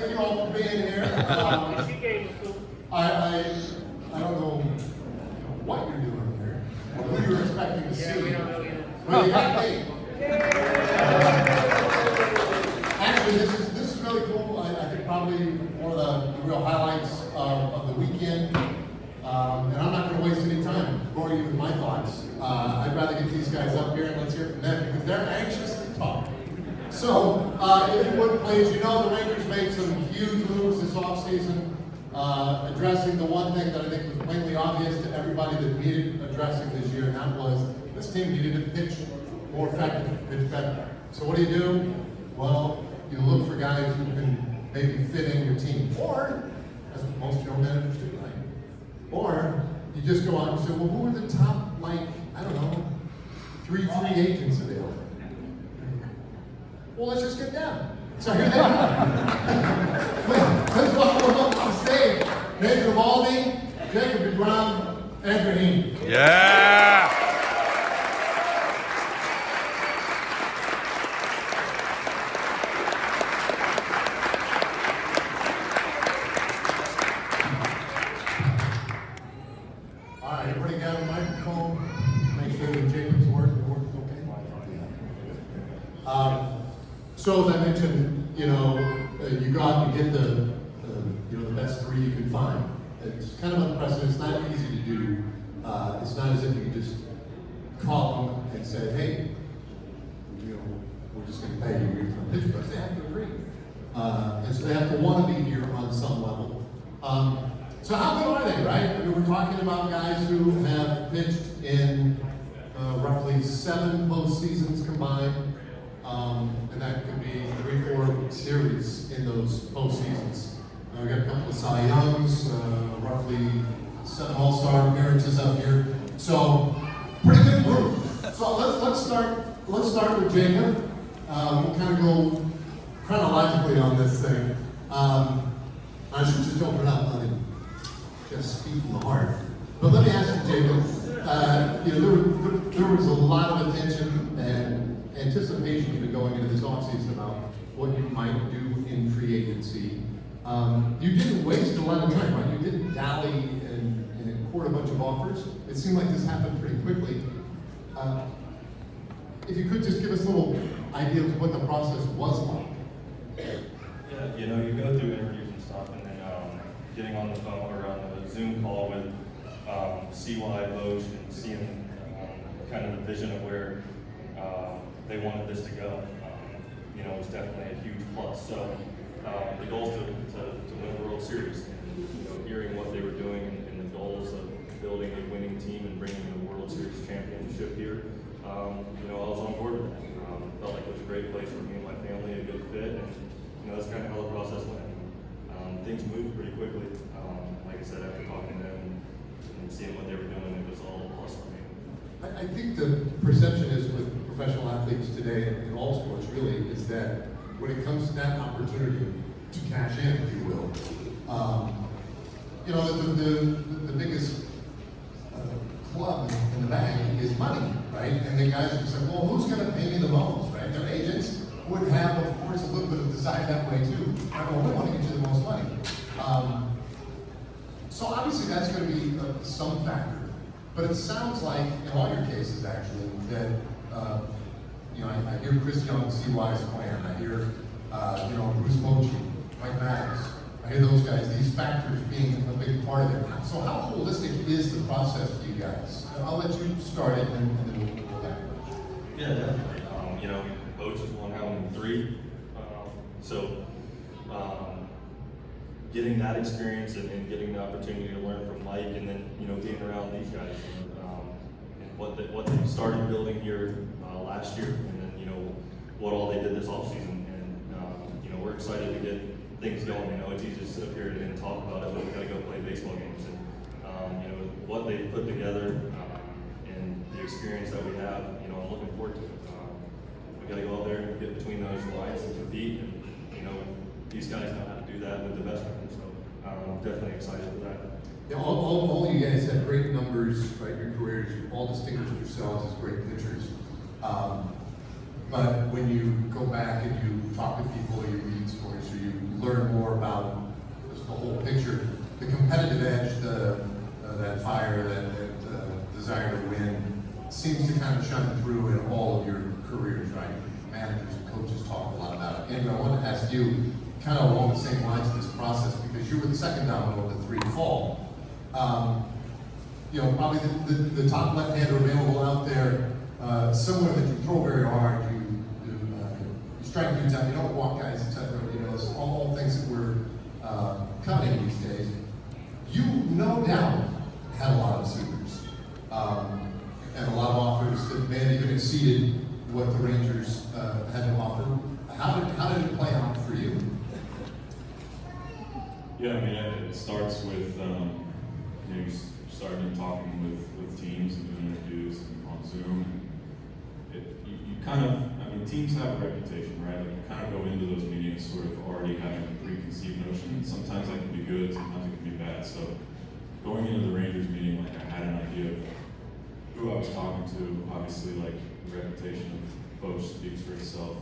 thank you all for being here. I don't know what you're doing here, or who you're expecting to see. We don't know either. Well, you got me. Actually, this is really cool. I think probably one of the real highlights of the weekend. And I'm not going to waste any time boring you with my thoughts. I'd rather get these guys up here and let's hear from them because they're anxious to talk. So, if you would please, you know the Rangers made some huge moves this offseason, addressing the one thing that I think was plainly obvious to everybody that needed addressing this year, and that was this team needed to pitch more effective, pitch better. So what do? Well, you look for guys who can maybe fit in your team, or, as most young managers do, right? Or you just go out and say, well, who are the top, I don't know, three free agents available? Well, let's just get them. So here they are. Let's welcome up to the stage Eovaldi, deGrom, and Heaney. Yeah! All right, everybody got a microphone? Make sure that Jacob's working okay? So as I mentioned, you go out and get the best three you can find. It's kind of unprecedented. It's not easy to do. It's not as if you can just call them and say, hey, we're just going to pay you. We're going to pitch, but they have to agree. And so they have to want to be here on some level. So how good are they, right? I mean, we're talking about guys who have pitched in roughly 7 postseasons combined. And that could be 3-4 series in those postseasons. We got a couple of Cy Youngs, roughly 7 All-Star appearances up here. So pretty good group. So let's start with Jacob. We'll kind of go chronologically on this thing. I should just open it up. Let me just speak from the heart. But let me ask you, Jacob. There was a lot of attention and anticipation even going into this offseason about what you might do in free agency. You didn't waste a lot of time, right? You didn't dally and court a bunch of offers. It seemed like this happened pretty quickly. If you could just give us a little idea of what the process was like. Yeah, you go through interviews and stuff, and then getting on the phone or on the Zoom call with CY, Bosch, and seeing kind of the vision of where they wanted this to go, was definitely a huge plus. So the goal is to win a World Series, and hearing what they were doing and the goals of building a winning team and bringing the World Series championship here, I was on board with that. Felt like it was a great place for me and my family, a good fit, and that's kind of how the process went. Things moved pretty quickly. Like I said, after talking to them and seeing what they were doing, it was all a plus for me. I think the perception is with professional athletes today in all sports really is that when it comes to that opportunity to cash in, if you will, the biggest club in the bank is money, right? And the guys would say, well, who's going to pay me the most, right? Their agents would have, of course, a little bit of desire that way too. Well, we want to get you the most money. So obviously that's going to be some factor. But it sounds like, in all your cases actually, that, I hear Chris Young, CY's plan. I hear, Bruce Bochy, Mike Maddox. I hear those guys, these factors being a big part of it. So how holistic is the process for you guys? I'll let you start it and then we'll go back. Yeah, definitely. Boach has won how many? 3. Getting that experience and getting the opportunity to learn from Mike, and then being around these guys and what they started building here last year, and then what all they did this offseason, and we're excited to get things going. It's easy to sit up here and talk about it, but we got to go play baseball games, and what they've put together and the experience that we have. I'm looking forward to it. We got to go out there and get between those lines and compete, and these guys know how to do that with the best of them. So I'm definitely excited for that. Yeah, all you guys have great numbers, right? Your careers, you all distinguished yourselves as great pitchers. But when you go back and you talk to people, or you read stories, or you learn more the whole picture. The competitive edge, that fire, that desire to win, seems to kind of shine through in all of your careers, right? Managers and coaches talk a lot about it. And I want to ask you, kind of along the same lines of this process, because you were the second domino of the three to fall. You know, probably the top left-hander available out there, similar that you throw very hard, you strike dudes out, you don't walk guys, etc. You know, it's all things that we're coveting these days. You, no doubt, had a lot of suitors and a lot of offers that may have even exceeded what the Rangers had to offer. How did it play out for you? Yeah, I mean, it starts with you starting talking with teams and doing interviews and on Zoom. You kind of, I mean, teams have a reputation, right? Like you kind of go into those meetings sort of already having a preconceived notion. Sometimes that can be good, sometimes it can be bad. So going into the Rangers meeting, like I had an idea of who I was talking to. Obviously, like the reputation of Coach speaks for itself.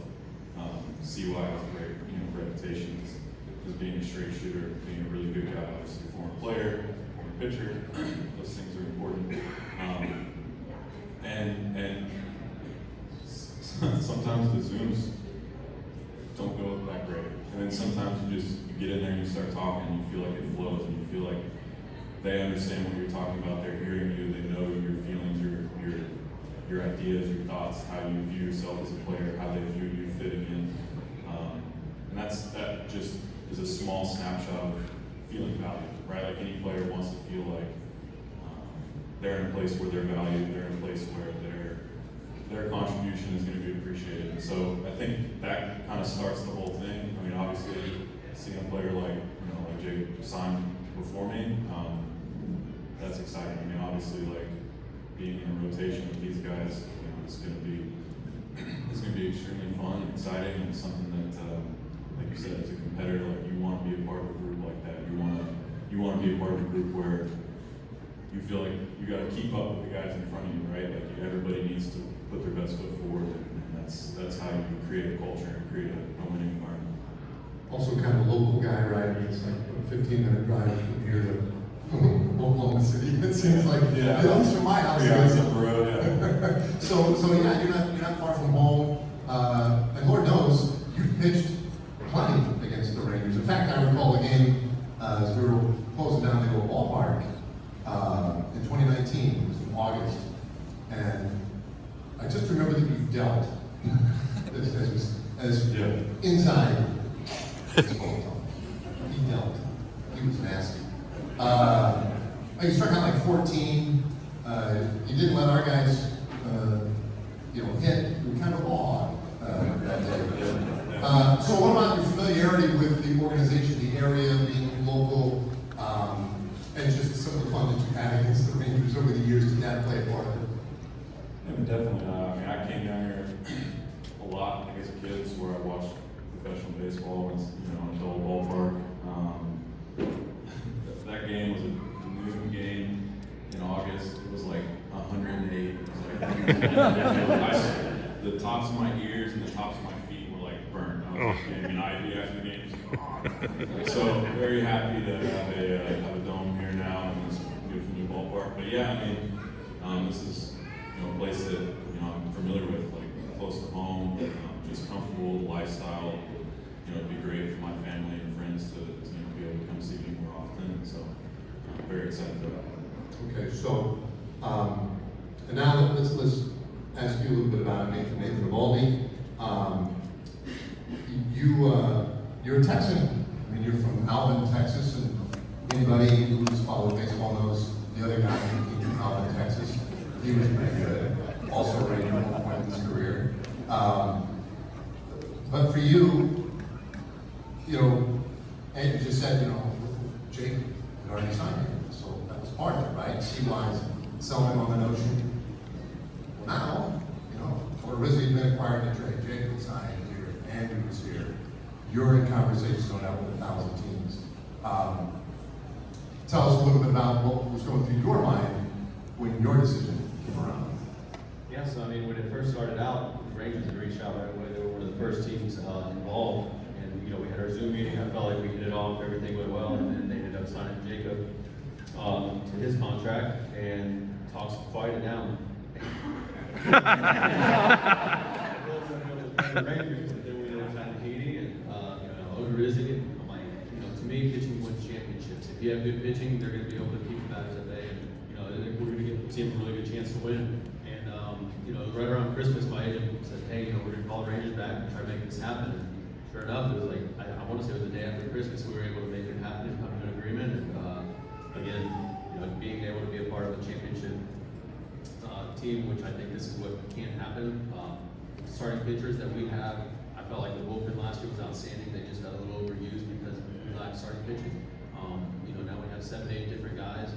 CY has a great, reputation as being a straight shooter, being a really good guy, obviously former player, former pitcher. Those things are important. And sometimes the Zooms don't go that great. And then sometimes you get in there and you start talking and you feel like it flows and you feel like they understand what you're talking about, they're hearing you, they know your feelings, your ideas, your thoughts, how you view yourself as a player, how they view you fitting in. And that just is a small snapshot of feeling valued, right? Like any player wants to feel like they're in a place where they're valued, they're in a place where their contribution is going to be appreciated. And so I think that kind of starts the whole thing. I mean, obviously, seeing a player like Jake sign before me, that's exciting. I mean, obviously, like being in a rotation with these guys, it's going to be extremely fun, exciting, and something that, like you said, as a competitor, like you want to be a part of a group like that. You want to be a part of a group where you feel like you got to keep up with the guys in front of you, right? Like everybody needs to put their best foot forward, and that's how you create a culture and create a winning environment. Also, kind of a local guy, right? It's like a 15-minute drive from here to Oklahoma City. It seems like, yeah, at least from my house. Yeah, it's up the road. Yeah. so yeah, you're not far from home, and Lord knows you've pitched plenty against the Rangers. In fact, I recall a game as we were closing down to a ballpark in 2019. It was in August, and I just remember that you dealt as inside baseball talk. He dealt. He was nasty. You struck out like 14. You didn't let our guys, hit. We kind of awed that day. So what about your familiarity with the organization, the area, being local, and just some of the fun that you had against the Rangers over the years? Did that play a part of it? Yeah, definitely. I mean, I came down here a lot as a kid, where I watched professional baseball in adult ballpark. That game was a noon game in August. It was like 108. It was like, the tops of my ears and the tops of my feet were like burnt. I was getting an IV after the game. So very happy to have a dome here now in this beautiful new ballpark. But yeah, I mean, this is a place that I'm familiar with, like close to home, just comfortable lifestyle. It'd be great for my family and friends to be able to come see me more often. So I'm very excited about it. Okay, so and now let's ask you a little bit about Nathan Eovaldi. You're a Texan. I mean, you're from Alvin, Texas, and anybody who's followed baseball knows the other guy who came from Alvin, Texas. He was pretty good. Also a Ranger at one point in his career. But for you, and you just said, Jake had already signed him, so that was part of it, right? CY's selling him on the notion. Well, now, or Rizzi had been acquired in trade. Jake was signed here, Andrew was here. You're in conversations going out with 1,000 teams. Tell us a little bit about what was going through your mind when your decision came around. Yeah, so I mean, when it first started out, the Rangers had reached out right away. They were one of the first teams involved, and we had our Zoom meeting. I felt like we hit it off, everything went well, and then they ended up signing Jacob to his contract, and talks quieted down. The Rangers, and then we ended up signing Heaney, and overvising it. I'm like, to me, pitching wins championships. If you have good pitching, they're going to be able to keep the batters at bay, and we're going to get the team a really good chance to win. And right around Christmas, my agent said, hey, we're going to call the Rangers back and try to make this happen. And sure enough, it was like, I want to say it was the day after Christmas, we were able to make it happen and come to an agreement. And again, being able to be a part of a championship team, which I think this is what can happen. Starting pitchers that we have, I felt like the bullpen last year was outstanding. They just got a little overused because we lacked starting pitching. Now we have 7, 8 different guys.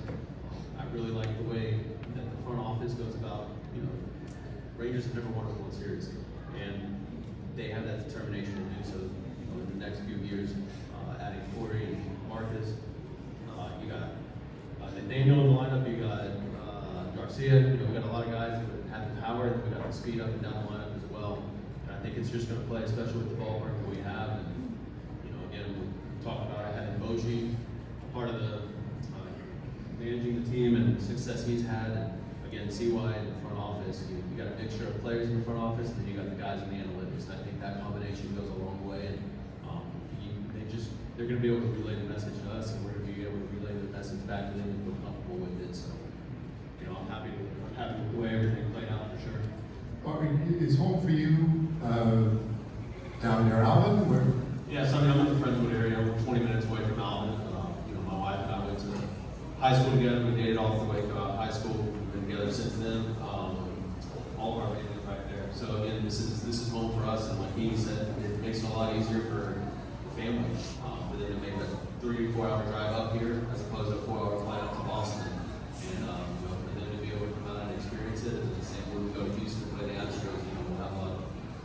I really like the way that the front office goes about. Rangers have never won a World Series, and they have that determination to do so. In the next few years, adding Corey and Marcus, you got Daniel in the lineup. You got Garcia. We got a lot of guys that have the power. We got the speed up and down the lineup as well. And I think it's just going to play, especially with the ballpark that we have. And again, we talked about having Boji part of the managing the team and the success he's had. And again, CY in the front office. You got a mixture of players in the front office, and then you got the guys in the analytics. And I think that combination goes a long way. And they're going to be able to relay the message to us, and we're going to be able to relay the message back to them and feel comfortable with it. So, I'm happy with the way everything played out for sure. Is home for you down near Alvin? Yes, I'm in the Friendswood area. We're 20 minutes away from Alvin. My wife and I went to high school together. We dated all the way throughout high school. We've been together since then. All of our families right there. So again, this is home for us. And like he said, it makes it a lot easier for the family for them to make a 3 to 4 hour drive up here as opposed to a 4 hour flight up to Boston. And for them to be able to come out and experience it. And the same when we go to Houston to play the Astros, we'll have a lot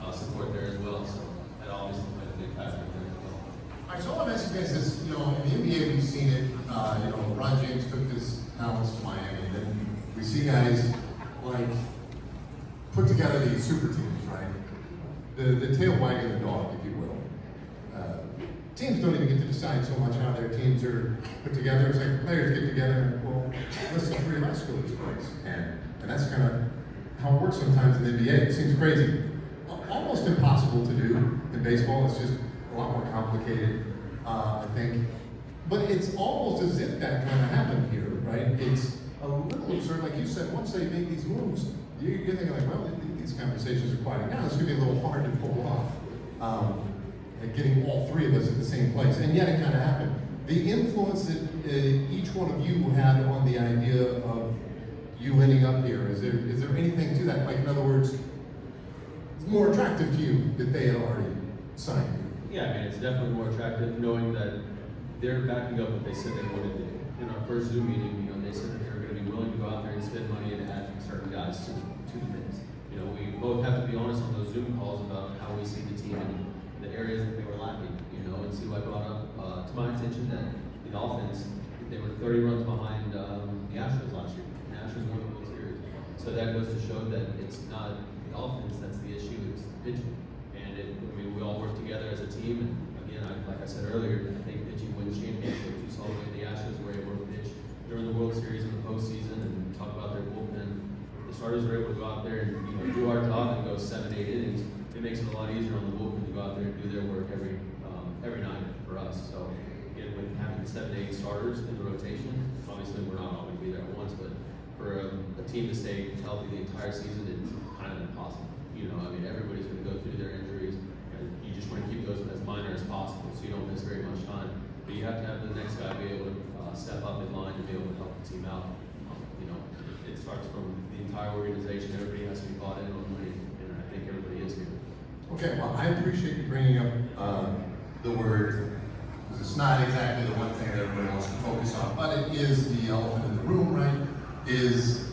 of support there as well. So that obviously played a big factor there as well. All right, so all I'm asking guys is, in the NBA we've seen it, LeBron James took his talents to Miami, and then we see guys like put together these super teams, right? The tail wagging the dog, if you will. Teams don't even get to decide so much how their teams are put together. It's like players get together and, well, listen, 3 of us go to this place. And that's kind of how it works sometimes in the NBA. It seems crazy. Almost impossible to do in baseball. It's just a lot more complicated, I think. But it's almost as if that kind of happened here, right? It's a little absurd. Like you said, once they make these moves, you're thinking like, well, these conversations are quieting down. It's going to be a little hard to pull off. Getting all 3 of us at the same place. And yet it kind of happened. The influence that each one of you had on the idea of you ending up here, is there anything to that? Like, in other words, it's more attractive to you that they had already signed you. Yeah, it's definitely more attractive knowing that they're backing up what they said they wanted to do. In our first Zoom meeting, they said that they were going to be willing to go out there and spend money and add certain guys to the mix. We both have to be honest on those Zoom calls about how we see the team and the areas that they were lacking. And CY brought up to my attention that the offense, they were 30 runs behind the Astros last year. The Astros won the World Series. So that goes to show that it's not the offense that's the issue, it's the pitching. And we all work together as a team. And again, like I said earlier, I think pitching wins championships. You saw the way the Astros were able to pitch during the World Series in the postseason and talk about their bullpen. The starters were able to go out there and do our job and go 7, 8 innings. It makes it a lot easier on the bullpen to go out there and do their work every night for us. So again, with having 7 to 8 starters in the rotation, obviously we're not all going to be there at once, but for a team to stay healthy the entire season, it's kind of impossible. Everybody's going to go through their injuries, and you just want to keep those as minor as possible so you don't miss very much time. But you have to have the next guy be able to step up in line and be able to help the team out. It starts from the entire organization. Everybody has to be bought in on winning, and I think everybody is here. Okay, well, I appreciate you bringing up the word, because it's not exactly the one thing that everybody wants to focus on, but it is the elephant in the room, right? Is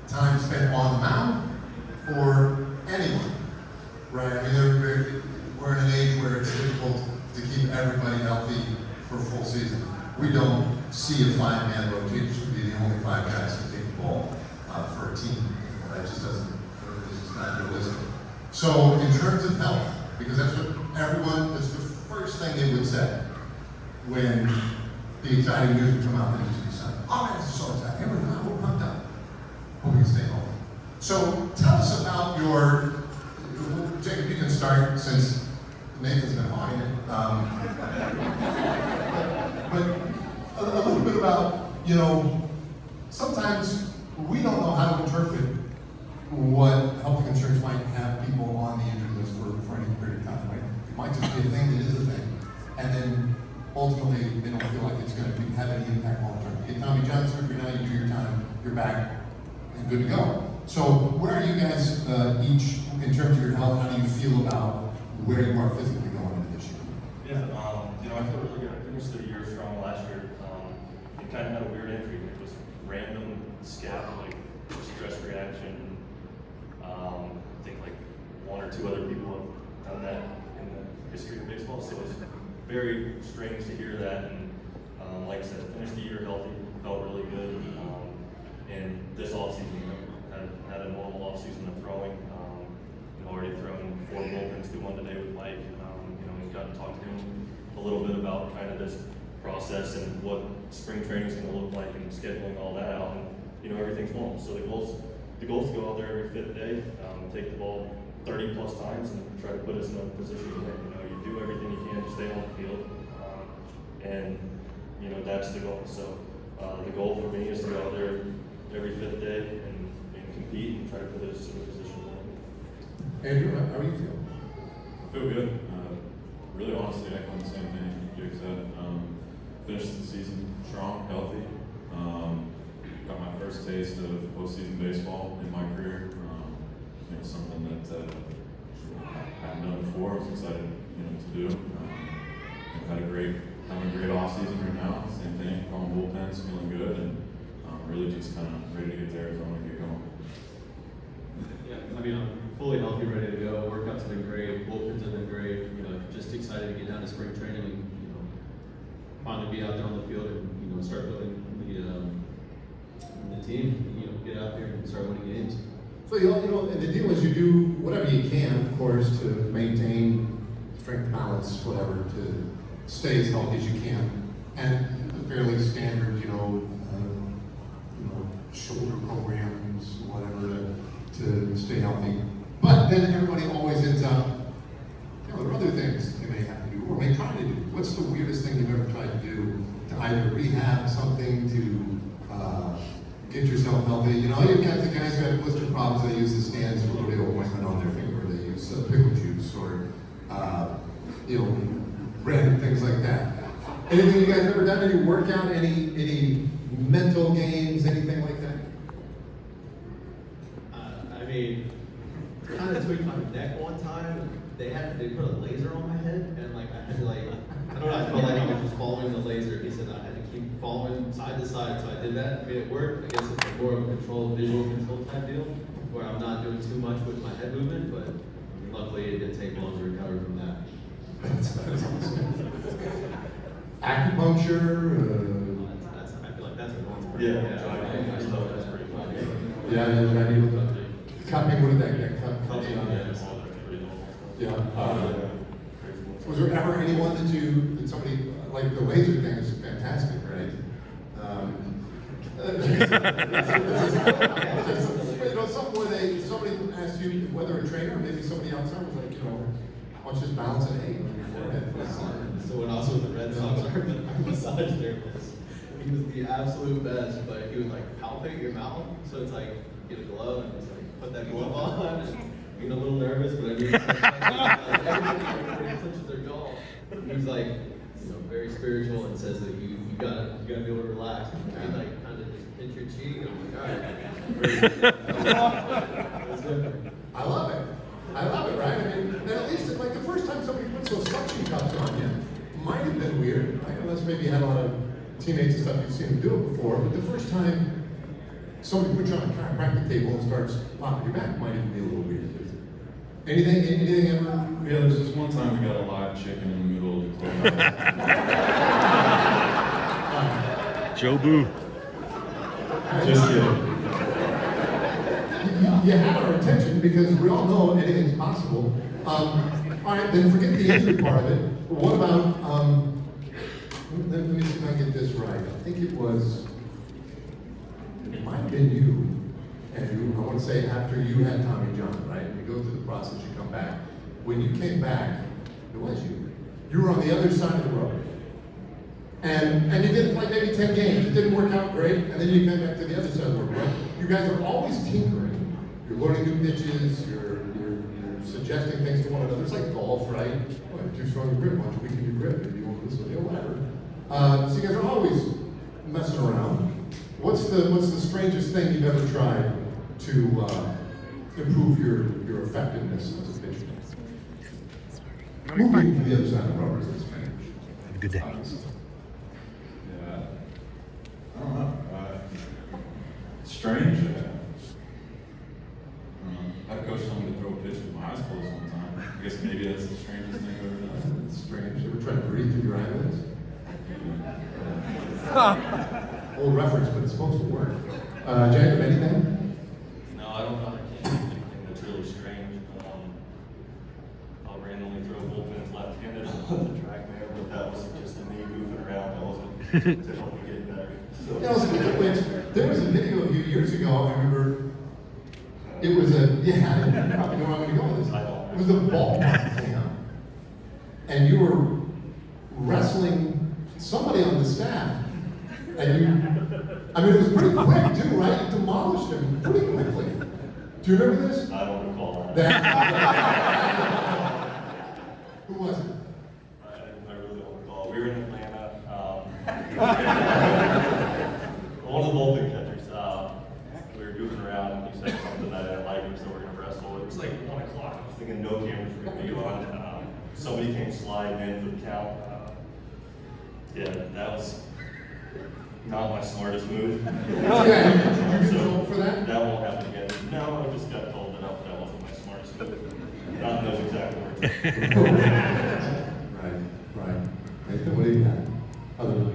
time spent on the mound for anyone, right? We're in an age where it's difficult to keep everybody healthy for a full season. We don't see a 5-man rotation be the only 5 guys who take the ball for a team. That just doesn't, this is not realistic. So in terms of health, because that's the first thing they would say when the exciting news would come out that he's decided, oh man, this is so exciting. We're pumped up. Hope we can stay healthy. So tell us about your, Jacob, you can start since Nathan's been hogging it. But a little bit about, you know, sometimes we don't know how to interpret what health concerns might have people on the injured list for any period of time, right? It might just be a thing that is a thing. And then ultimately, they don't feel like it's going to have any impact long term. You get Tommy John surgery, now you do your time, you're back, and good to go. So where are you guys each in terms of your health? How do you feel about where you are physically going into this year? Yeah, you know, I feel really good. I finished the year strong last year. It kind of had a weird injury. It was random scap, like stress reaction. I think like one or two other people have done that in the history of baseball, so it was very strange to hear that. And like I said, finished the year healthy, felt really good. And this offseason, had a normal offseason of throwing. Already thrown 4 bullpens through one today with Mike. You know, we've gotten to talk to him a little bit about kind of this process and what spring training is going to look like and scheduling all that out. And you know, everything's normal. So the goal is to go out there every 5th day, take the ball 30 plus times, and try to put us in a position to win. You know, you do everything you can to stay on the field, and you know that's the goal. So the goal for me is to go out there every 5th day and compete and try to put us in a position to win. Andrew, how do you feel? I feel good. Really honestly echoing the same thing Jake said. Finished the season strong, healthy. Got my first taste of postseason baseball in my career. You know, something that I hadn't done before. I was excited, you know, to do. Having a great off season right now. Same thing, throwing bullpens, feeling good, and really just kind of ready to get to Arizona and get going. Yeah, I mean, I'm fully healthy, ready to go. Workouts have been great, bullpens have been great. You know, just excited to get down to spring training and, you know, finally be out there on the field and, you know, start building the team. You know, get out there and start winning games. So you know, and the deal is you do whatever you can, of course, to maintain strength, balance, whatever, to stay as healthy as you can, and the fairly standard, you know, shoulder programs, whatever, to stay healthy. But then everybody always ends up, you know, there are other things they may have to do or may try to do. What's the weirdest thing you've ever tried to do to either rehab something, to get yourself healthy? You know, you've got the guys who have blister problems, they use the stands for rodeo ointment on their finger, they use pickle juice, or, you know, random things like that. Anything you guys ever done? Any workout, any mental games, anything like that? I mean, kind of tweaked my neck one time. They put a laser on my head, and like I had to like, I don't know, I felt like I was just following the laser. He said I had to keep following side to side, so I did that. I mean, it worked. I guess it's more of a visual control type deal, where I'm not doing too much with my head movement, but luckily it did take long to recover from that. That's awesome. Acupuncture. I feel like that's a normal. Yeah, That's pretty fun. Yeah, cupping, what did that cup? Yeah. Was there ever anyone that somebody, like the laser thing is fantastic, right? You know, somebody asked you, whether a trainer or maybe somebody outside was like, you know, why don't you just balance an egg on your forehead? So when I was with the Red Sox, our massage therapist, he was the absolute best, but he would like palpate your mouth, so it's like, get a glove and just like put that glove on. Being a little nervous, but I mean, everybody clenches their jaw. He was like, you know, very spiritual and says that you gotta be able to relax. And he like kind of just pinch your cheek. I'm like, all right. It was different. I love it. I love it, right? I mean, and at least like the first time somebody puts those suction cups on you, might have been weird, right? Unless maybe you had a lot of teammates and stuff you've seen them do it before. But the first time somebody puts you on a chiropractic table and starts popping your back might even be a little weird. Anything ever? Yeah, there's this one time we got a live chicken in the middle of the clubhouse. Joe Boo. Just kidding. You have our attention because we all know anything's possible. All right, then forget the injury part of it. What about, let me see if I get this right. I think it might have been you, and I want to say after you had Tommy John, right? You go through the process, you come back. When you came back, it was you. You were on the other side of the road. And you did like maybe 10 games. It didn't work out great, and then you came back to the other side of the road, right? You guys are always tinkering. You're learning new pitches, you're suggesting things to one another. It's like golf, right? Well, you're too strong a grip, why don't you weaken your grip? Maybe you want this way, or whatever. So you guys are always messing around. What's the strangest thing you've ever tried to improve your effectiveness as a pitcher? Moving to the other side of the road is this man. Have a good day. Yeah. I don't know. Strange. I coached someone to throw a pitch with my eyes closed one time. I guess maybe that's the strangest thing I've ever done. It's strange. You ever tried to breathe through your eyelids? Old reference, but it's supposed to work. Jacob, anything? No, I can't think of anything that's really strange. I'll randomly throw bullpens left-handed on the track there, but that was just me goofing around. That wasn't to help me get better. So, You know, speaking of which, there was a video a few years ago, I remember, it was you probably know where I'm going to go with this. I don't. It was the ballpark cam. And you were wrestling somebody on the staff. And it was pretty quick too, right? You demolished him pretty quickly. Do you remember this? I don't recall that. Who was it? I really don't recall. We were in Atlanta. One of the bullpen catchers. We were goofing around and he said something that I didn't like, so we're gonna wrestle. It was like 1 o'clock. I was thinking no cameras were gonna be on. Somebody came sliding in for the count. Yeah, that was not my smartest move. Yeah, did you get told for that? That won't happen again. No, I just got told that that wasn't my smartest move. Not in those exact words. Right. Nathan, what do you got? Other than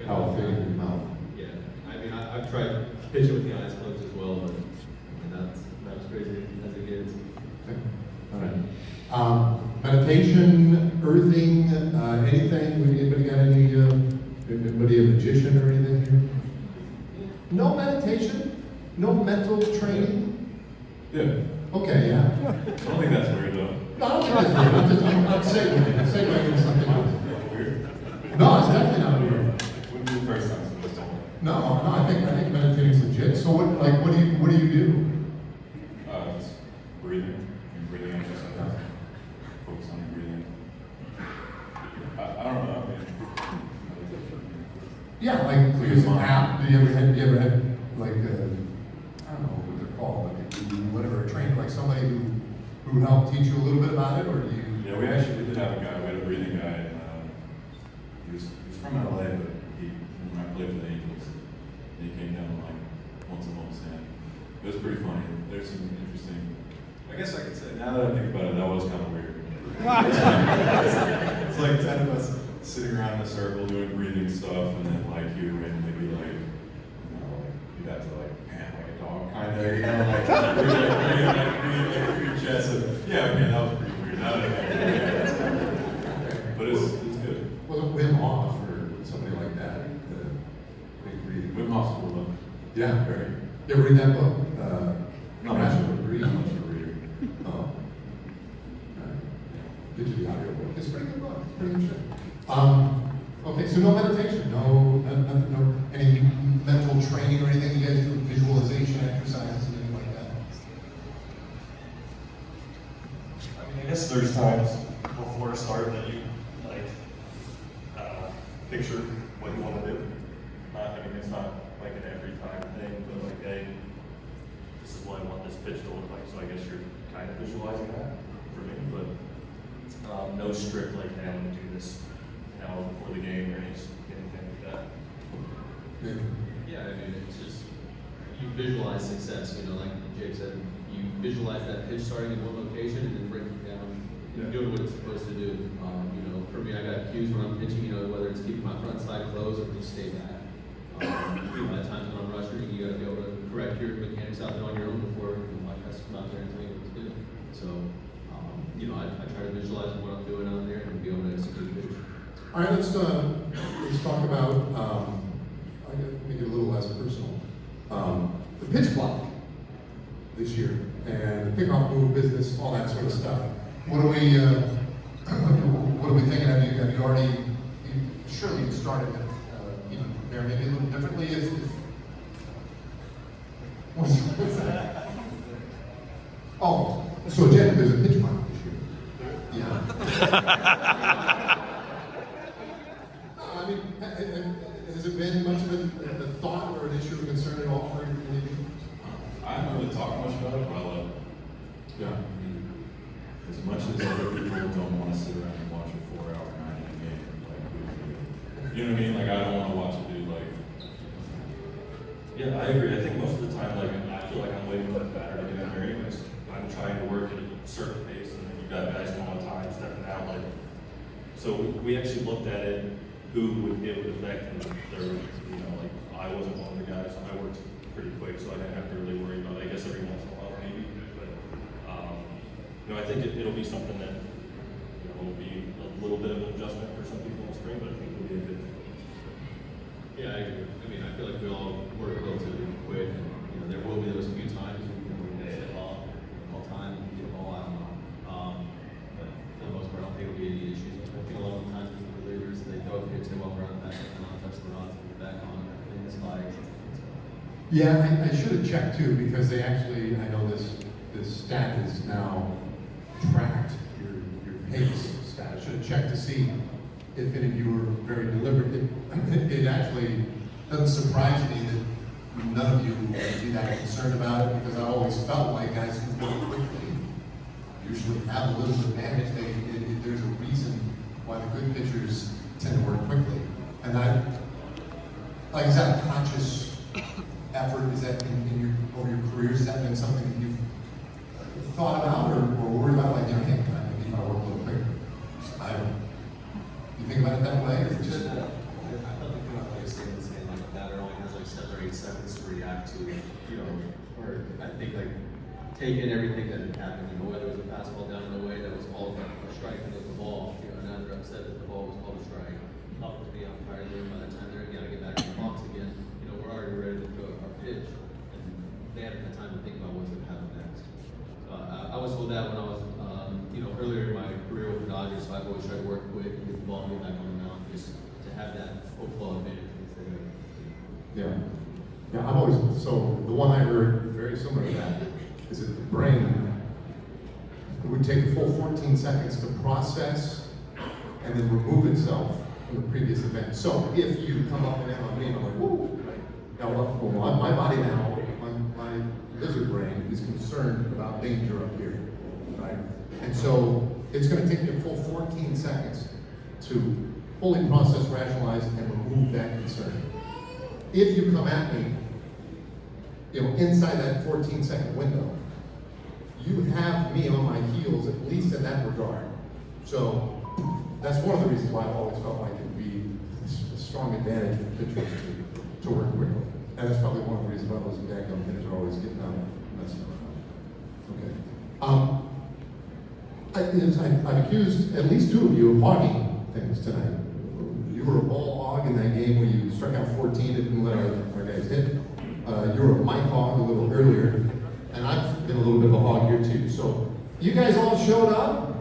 how it fit in your mouth. Yeah, I mean, I've tried pitching with the eyes closed as well, but that's crazy as it gets. Okay. All right. Meditation, earthing, anything? Anybody got anybody a magician or anything here? No meditation? No mental training? Yeah. Okay, yeah. I don't think that's weird though. No, I don't think that's weird. I'm segueing into something else. Weird. No, it's definitely not weird. Wouldn't be the first time someone's told me. No, I think meditating's legit. So what do you do? Just breathing. Breathing exercises. Focus on the breathing. I don't know. I mean, Yeah, like use an app. Do you ever had like I don't know what they're called, like a guru, whatever, a trainer, like somebody who helped teach you a little bit about it, or do you? Yeah, we did have a guy. We had a breathing guy, and he was from LA, but when I played for the Angels, he came down like once a month, and it was pretty funny. There's some interesting. I guess I could say now that I think about it, that was kind of weird. It's like 10 of us sitting around in a circle doing breathing stuff, and then like you would randomly be like, you'd have to like pant like a dog, kind of, like breathe your chest. And, yeah, okay, that was pretty weird. Now that I think about it, but it's good. Wasn't Wim Hof or somebody like that? Big breathing. Wim Hof's cool though. Yeah, very. You ever read that book? Not much Master of a reader. Not much of a reader. Oh. Did you the audio book? It's a pretty good book. It's pretty interesting. Okay, so no meditation, no any mental training or anything you guys do, visualization exercises, anything like that? I mean, I guess there's times before a start that you picture what you want to do. I mean, it's not like an every time thing, but like, hey, this is what I want this pitch to look like. So I guess you're kind of visualizing that for me, but no strict like, hey, I'm going to do this before the game or anything like that. Yeah. Yeah, I mean, it's just, you visualize success, like Jake said, you visualize that pitch starting in one location and then breaking it down, doing what it's supposed to do. For me, I got cues when I'm pitching, whether it's keeping my front side closed or just stay back. At times when I'm rushing, you got to be able to correct your mechanics out there on your own before my guys come out there and tell you what to do. So, you know, I try to visualize what I'm doing out there and be able to execute it. All right, let's talk about, I gotta make it a little less personal. The pitch clock this year, and the pickoff move business, all that sort of stuff. What are we thinking? Have you already, surely you started, there maybe a little differently if what's that? Oh, so Jen, there's a pitch clock this year. Yeah. I mean, has it been much of a thought or an issue of concern at all for anything? I haven't really talked much about it, but I love it. Yeah. As much as other people don't want to sit around and watch a 4-hour 9-inning game, like we do. You know what I mean? Like I don't want to watch a dude like. Yeah, I agree. I think most of the time, like, I feel like I'm waiting for the batter to get in there anyways. I'm trying to work at a certain pace, and then you got guys come on time, stepping out, like. So we actually looked at it, who it would affect, and there, you know, like, I wasn't one of the guys, I worked pretty quick, so I didn't have to really worry about it. I guess every once in a while, maybe, but, you know, I think it'll be something that, you know, will be a little bit of an adjustment for some people in the spring, but I think it'll be a good thing. Yeah, I agree. I mean, I feel like we all work relatively quick, and, you know, there will be those few times, you know, we're gonna sit all time, get the ball out, but for the most part, I don't think it'll be any issues. I think a lot of the times with the relievers, they throw a pitch, they walk around the back, and not touch the rod, back on, in this flag. Yeah, I should have checked too, because they actually, I know this stat is now tracked, your pace stat. I should have checked to see if any of you were very deliberate. It actually doesn't surprise me that none of you would be that concerned about it, because I always felt like guys who go quickly usually have a little advantage. There's a reason why the good pitchers tend to work quickly. And is that a conscious effort? Is that over your careers? Has that been something that you've thought about or worried about? Like, hey, maybe if I work a little quicker. I don't. You think about it that way, or just? I thought they come out like saying like a batter only has like 7 or 8 seconds to react to, you know, or I think like taking everything that had happened, you know, whether it was a fastball down and away that was called a strike and it was the ball, you know, and now they're upset that the ball was called a strike. Up to the umpire, then by the time they're gotta get back in the box again, you know, we're already ready to throw our pitch, and they haven't had time to think about what's gonna happen next. So I was told that when I was, you know, earlier in my career with the Dodgers, so I've always tried to work quick and get the ball and get back on the mound, just to have that overflow advantage instead of. Yeah. Yeah, I've always, so the one I heard very similar to that is that the brain, it would take a full 14 seconds to process and then remove itself from the previous event. So if you come up and in on me, I'm like, woo! Now, well, my body now, my lizard brain is concerned about danger up here, right? And so it's going to take me a full 14 seconds to fully process, rationalize, and remove that concern. If you come at me, you know, inside that 14-second window, you have me on my heels, at least in that regard. So that's one of the reasons why I've always felt like it would be a strong advantage for pitchers to work quickly. And that's probably one of the reasons why those daggone hitters are always getting out and messing around. Okay. I've accused at least 2 of you of hogging things tonight. You were a ball hog in that game where you struck out 14 and didn't let our guys hit. You were a mic hog a little earlier, and I've been a little bit of a hog here too. So you guys all showed up.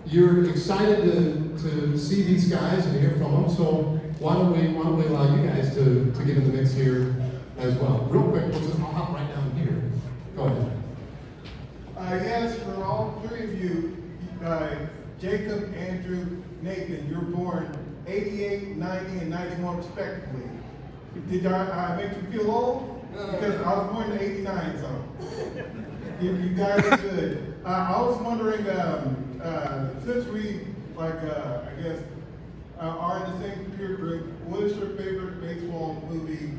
You're excited to see these guys and hear from them. So why don't we allow you guys to get in the mix here as well? Real quick, I'll hop right down here. Go ahead. Yes, for all 3 of you, Jacob, Andrew, Nathan, you're born 88, 90, and 91 respectively. Did I make you feel old? Because I was born in 89, so you guys are good. I was wondering, since we, I guess, are in the same peer group, what is your favorite baseball movie?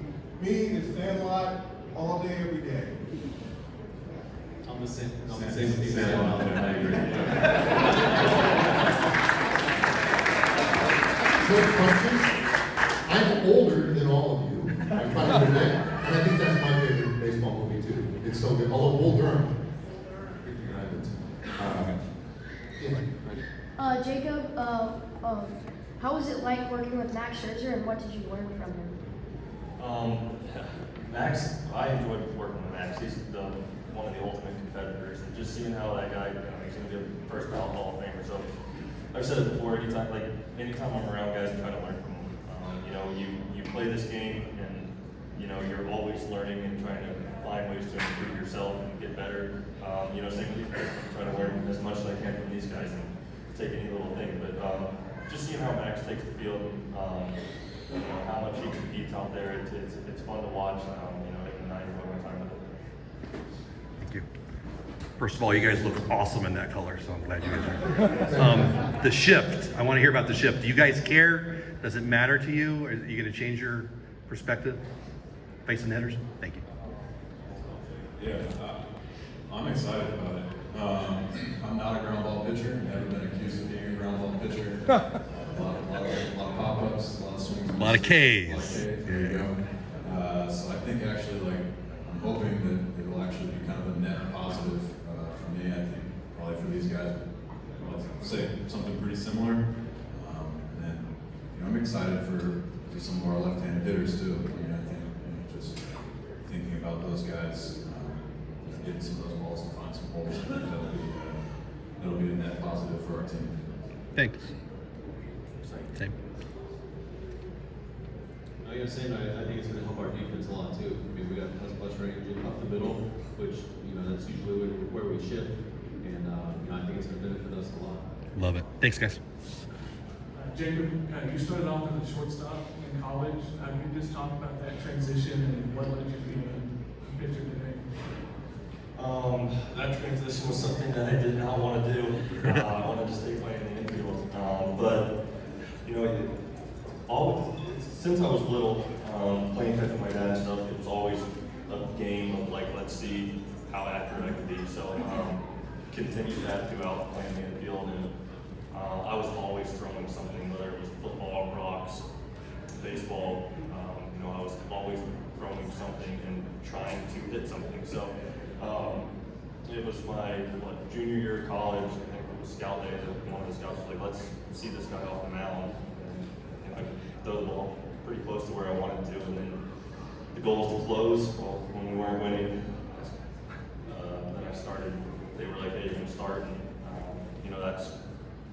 Me, it's Sandlot, all day, every day. I'm the same with you. I agree. Good question. I'm older than all of you. I'm 5'9", and I think that's my favorite baseball movie too. It's so good. Although Bull Durham, Jacob, how was it like working with Max Scherzer, and what did you learn from him? Max, I enjoyed working with Max. He's one of the ultimate competitors, and just seeing how that guy, he's going to be a first ballot Hall of Famer. So I've said it before. Anytime I'm around guys, I try to learn from them. You play this game, and you're always learning and trying to find ways to improve yourself and get better. Same with these guys. I try to learn as much as I can from these guys and take any little thing. But just seeing how Max takes the field, how much he competes out there, it's fun to watch. And I enjoy my time with it. Thank you. First of all, you guys look awesome in that color, so I'm glad you guys are. The shift. I want to hear about the shift. Do you guys care? Does it matter to you? Are you going to change your perspective facing the hitters? Thank you. Yeah, I'm excited about it. I'm not a ground ball pitcher. Never been accused of being a ground ball pitcher. A lot of pop-ups, a lot of swings. A lot of Ks. A lot of Ks. There you go. So I think actually, I'm hoping that it'll actually be kind of a net positive for me. I think probably for these guys, I'll say something pretty similar. And then, I'm excited for some of our left-handed hitters too. I think just thinking about those guys, getting some of those balls and find some holes. I think that'll be a net positive for our team. Thanks. Same. I think it's going to help our defense a lot too. We got plus range up the middle, which that's usually where we shift, and I think it's going to benefit us a lot. Love it. Thanks, guys. Jacob, you started off as a shortstop in college. Can you just talk about that transition and what led you to be a pitcher today? That transition was something that I did not want to do. I wanted to stay playing in the infield. But since I was little, playing catch with my dad and stuff, it was always a game of let's see how accurate I can be. So continued that throughout playing in the infield, and I was always throwing something, whether it was football, rocks, baseball. I was always throwing something and trying to hit something. So it was my junior year of college. I think it was scout day. One of the scouts was like, "Let's see this guy off the mound," and I could throw the ball pretty close to where I wanted to. And then the goal was to close. Well, when we weren't winning, then I started. They were like, "Hey, you're gonna start," and that's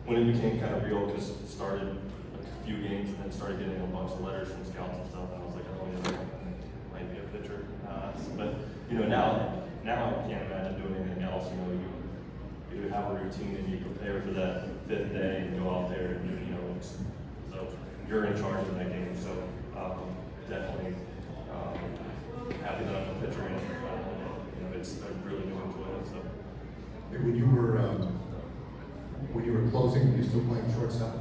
when it became kind of real, because it started a few games and then started getting a bunch of letters from scouts and stuff, and I was like, "Oh yeah, I might be a pitcher." But now I can't imagine doing anything else. You have a routine and you prepare for that fifth day and go out there and so you're in charge of that game. So definitely happy that I'm a pitcher, and I really do enjoy it. So When you were closing, were you still playing shortstop?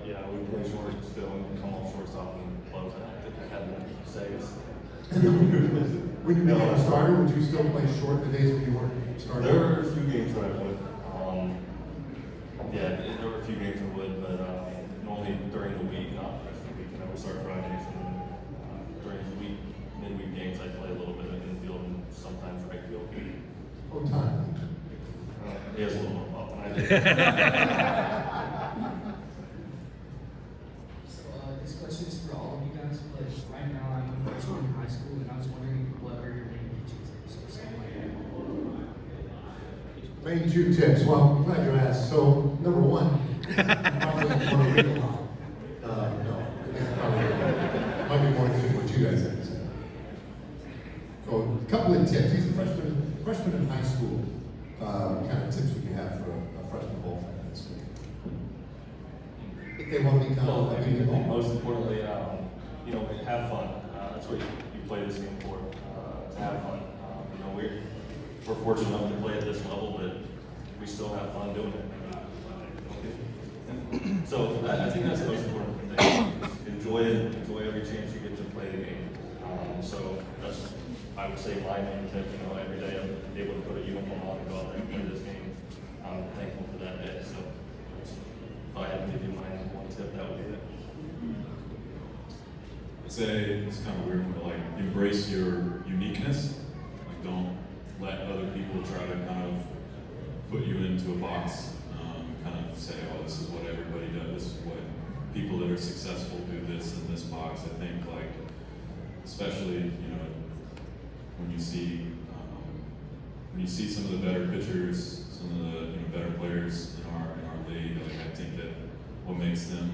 yeah, we play short still and come off shortstop and close. I don't think I had that to say. When you became a starter, would you still play short the days when you weren't starting? There were a few games that I would. There were a few games I would, but normally during the week, not the rest of the week. We start Fridays, and then during the week, midweek games, I play a little bit of infield and sometimes right field. What time? He has a little more up than I do. So this question is for all of you guys, but right now I'm a freshman in high school, and I was wondering what are your main pitching tips or something like that? Main two tips. Well, I'm glad you asked. So, number one, you probably want to read a lot. No, it's probably might be more than what you guys have to say. So, a couple of tips. He's a freshman in high school. What kind of tips would you have for a freshman ball fan in school? If they want to become I think most importantly, have fun. That's what you play this game for, to have fun. We're fortunate enough to play at this level, but we still have fun doing it. So I think that's the most important thing. Enjoy it. Enjoy every chance you get to play the game. So that's, I would say, my main tip. Every day I'm able to put a uniform on and go out there and play this game. I'm thankful for that day. So if I had to give you my one tip, that would be it. I'd say it's kind of weird, but embrace your uniqueness. Don't let other people try to kind of put you into a box. Kind of say, oh, this is what everybody does, this is what people that are successful do this in this box. I think like, especially, when you see some of the better pitchers, some of the better players in our league, like I think that what makes them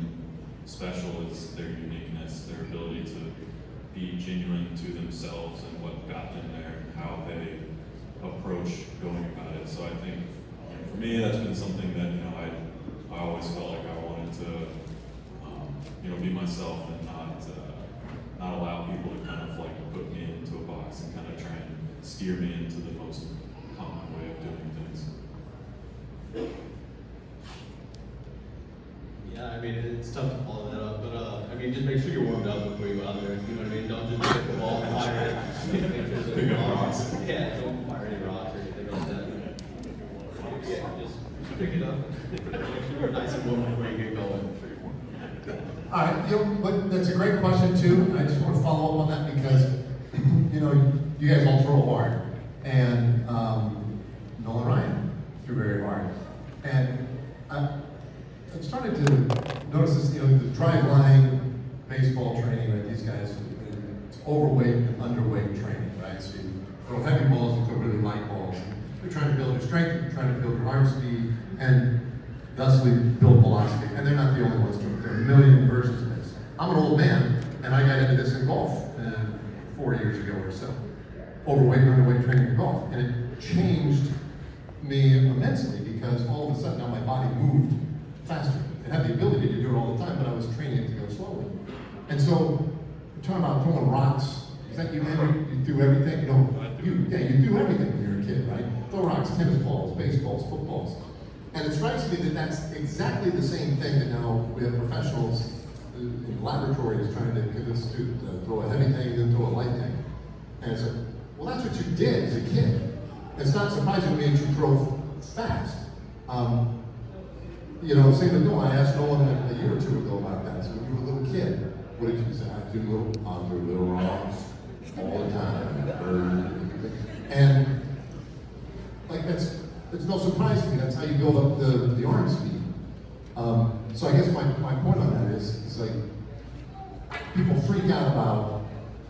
special is their uniqueness, their ability to be genuine to themselves and what got them there, and how they approach going about it. So I think for me, that's been something that I always felt like I wanted to be myself and not allow people to kind of like put me into a box and kind of try and steer me into the most common way of doing things. Yeah, I mean, it's tough to follow that up, but just make sure you're warmed up before you go out there. You know what I mean? Don't just pick the ball and fire it. Make sure Pick up rocks. Yeah, don't fire any rocks or anything like that. Yeah, just pick it up. Make sure you're nice and warm before you get going. All right, but that's a great question too. I just want to follow up on that because, you guys all throw hard, and Nolan Ryan threw very hard, and I started to notice this. The drive-line baseball training, right? These guys, it's overweight and underweight training, right? So you throw heavy balls, you throw really light balls. You're trying to build your strength, you're trying to build your arm speed, and thusly build velocity. And they're not the only ones doing it. There are a million versions of this. I'm an old man, and I got into this in golf 4 years ago or so. Overweight and underweight training in golf. And it changed me immensely because all of a sudden now my body moved faster. It had the ability to do it all the time, but I was training it to go slowly. And so, we're talking about throwing rocks. Is that you, man? You do everything? You do everything when you're a kid, right? Throw rocks, tennis balls, baseballs, footballs. And it strikes me that that's exactly the same thing that now we have professionals in laboratories trying to get us to throw a heavy thing and then throw a light thing. And it's like, well, that's what you did as a kid. It's not surprising to me that you throw fast. Same with Nolan. I asked Nolan a year or two ago about that. So when you were a little kid, what did you say? I do little rocks all the time. And like it's no surprise to me. That's how you build up the arm speed. So I guess my point on that is like people freak out about.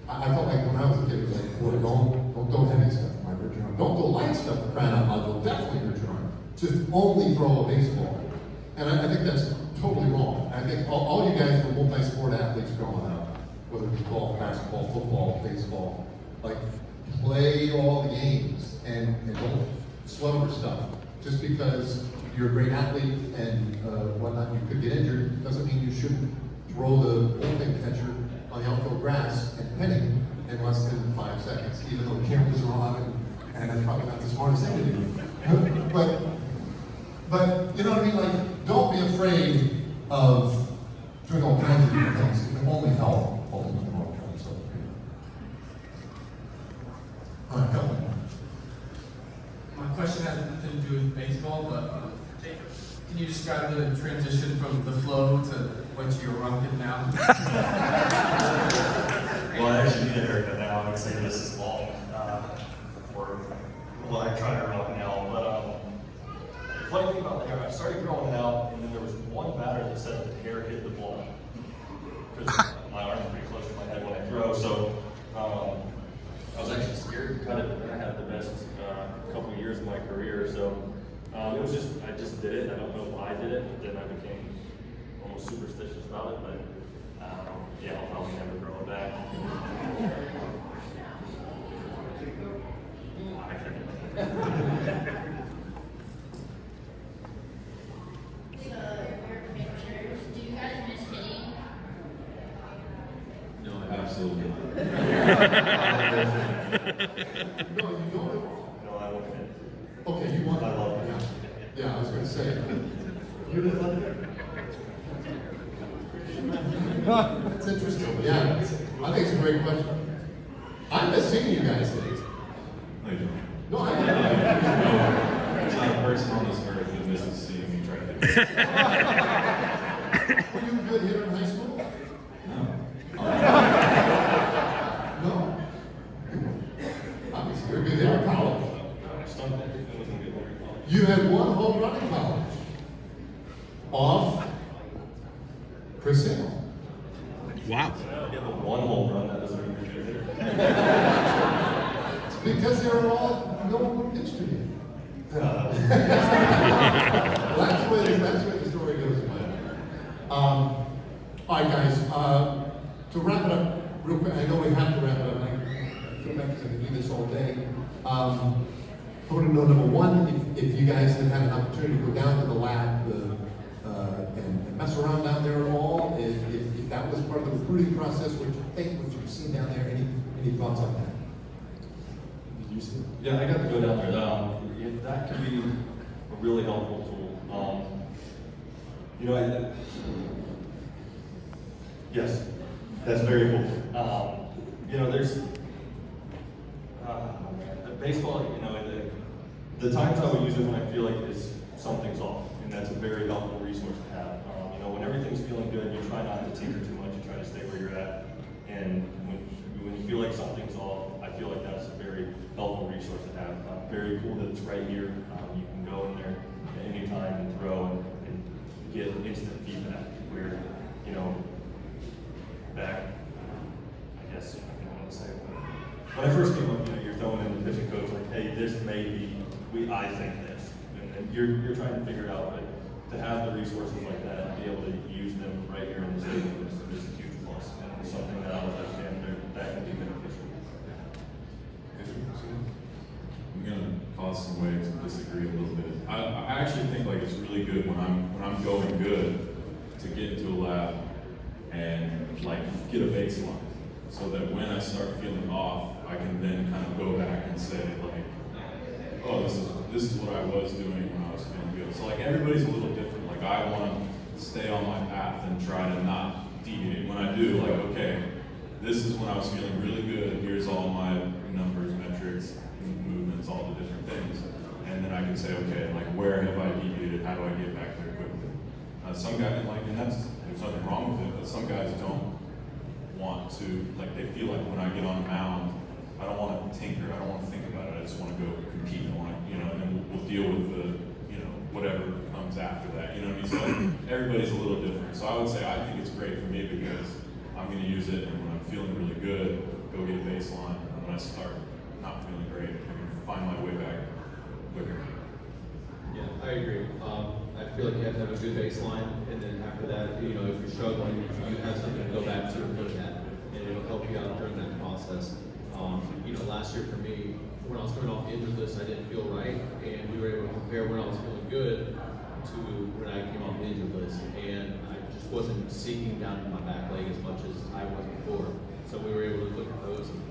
I felt like when I was a kid, it was like, boy, don't throw heavy stuff, it might hurt your arm. Don't throw light stuff, for crying out loud, it'll definitely hurt your arm. Just only throw a baseball. And I think that's totally wrong. I think all you guys were multi-sport athletes growing up, whether it be golf, basketball, football, baseball, like play all the games and don't slumber stuff. Just because you're a great athlete and whatnot, you could get injured, doesn't mean you shouldn't throw the bullpen catcher on the outfield grass and penning in less than 5 seconds, even though the cameras are on and that's probably not the smartest thing to do. But you know what I mean? Like, don't be afraid of doing all kinds of different things. It can only help ultimately long term. So, all right, couple more. My question has nothing to do with baseball, but can you describe the transition from the flow to what you're rocking now? Well, I actually need a haircut now. I would say this is long. I try to rock now, but the funny thing about the hair, I started growing it out, and then there was one batter that said that the hair hit the ball. Because my arm's pretty close to my head when I throw, so I was actually scared to cut it, but then I had the best couple of years of my career, so it was just, I just did it. I don't know why I did it, but then I became almost superstitious about it, but yeah, I'll probably never grow it back. Do you guys miss hitting? No, absolutely. No, you don't. No, I won't hit. Okay, you want. I love it. Yeah, I was going to say. You didn't love it? That's interesting. Yeah, I think it's a great question. I miss seeing you guys. No, you don't. No, I There's not a person on this earth that misses seeing me try to hit. Were you a good hitter in high school? No. No. Obviously, you're a good hitter in college. I wasn't good there in college. You had one home run in college. Because they were all, no one would pitch to me. Well, that's where the story goes. All right, guys. To wrap it up real quick, I know we have to wrap it up. I feel like I can do this all day. I want to know, number one, if you guys have had an opportunity to go down to the lab and mess around down there at all, if that was part of the recruiting process, what you think, what you've seen down there, any thoughts on that? Did you see it? Yeah, I got to go down there. That could be a really helpful tool. Yes, that's very cool. There's baseball. The times I would use it when I feel like something's off, and that's a very helpful resource to have. When everything's feeling good, you try not to tinker too much. You try to stay where you're at, and when you feel like something's off, I feel like that's a very helpful resource to have. Very cool that it's right here. You can go in there at any time and throw and get instant feedback. Where, back, I guess I don't want to say it, but when I first came up, you're throwing in the pitching coach like, hey, this may be, I think this, and you're trying to figure it out. But to have the resources like that and be able to use them right here in the stadium is a huge plus, and it's something that I was like, that can be beneficial. I'm gonna cause some waves to disagree a little bit. I actually think like it's really good when I'm going good to get into a lab and like get a baseline, so that when I start feeling off, I can then kind of go back and say like, oh, this is what I was doing when I was feeling good. So like everybody's a little different. Like I want to stay on my path and try to not deviate. When I do, like okay, this is when I was feeling really good. Here's all my numbers, metrics, movements, all the different things, and then I can say, okay, like where have I deviated? How do I get back there quickly? Some guys and there's nothing wrong with it, but some guys don't want to, like they feel like when I get on a mound, I don't want to tinker, I don't want to think about it, I just want to go compete, I want to, and then we'll deal with the, whatever comes after that, you know what I mean? So like, everybody's a little different. So I would say I think it's great for me because I'm going to use it, and when I'm feeling really good, go get a baseline, and when I start not feeling great, I can find my way back quicker. Yeah, I agree. I feel like you have to have a good baseline, and then after that, if you're struggling, you have something to go back to and look at, and it'll help you out during that process. Last year for me, when I was coming off the injured list, I didn't feel right, and we were able to compare when I was feeling good to when I came off the injured list, and I just wasn't sinking down to my back leg as much as I was before. So we were able to look at those, and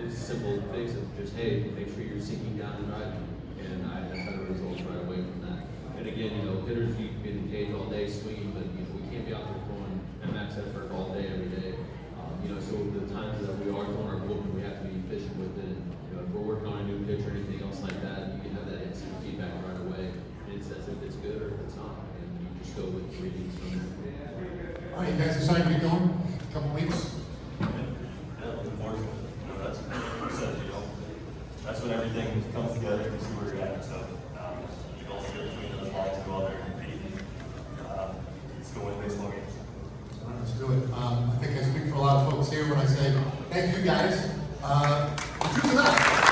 it's simple things of just, hey, make sure you're sinking down and driving, and I had better results right away from that. And again, hitters, you can be in the cage all day swinging, but we can't be out there throwing at max effort all day, every day. So the times that we are throwing our movement, we have to be efficient with it. And, if we're working on a new pitch or anything else like that, you can have that instant feedback right away. And it says if it's good or if it's not, and you just go with readings from it. All right, you guys decided to get going? A couple weeks? Looking forward to it. That's when everything comes together to see where you're at. So you all sit between those lines, go out there and compete. Let's go win baseball games. All right, let's do it. I think I speak for a lot of folks here when I say thank you guys. Choose enough.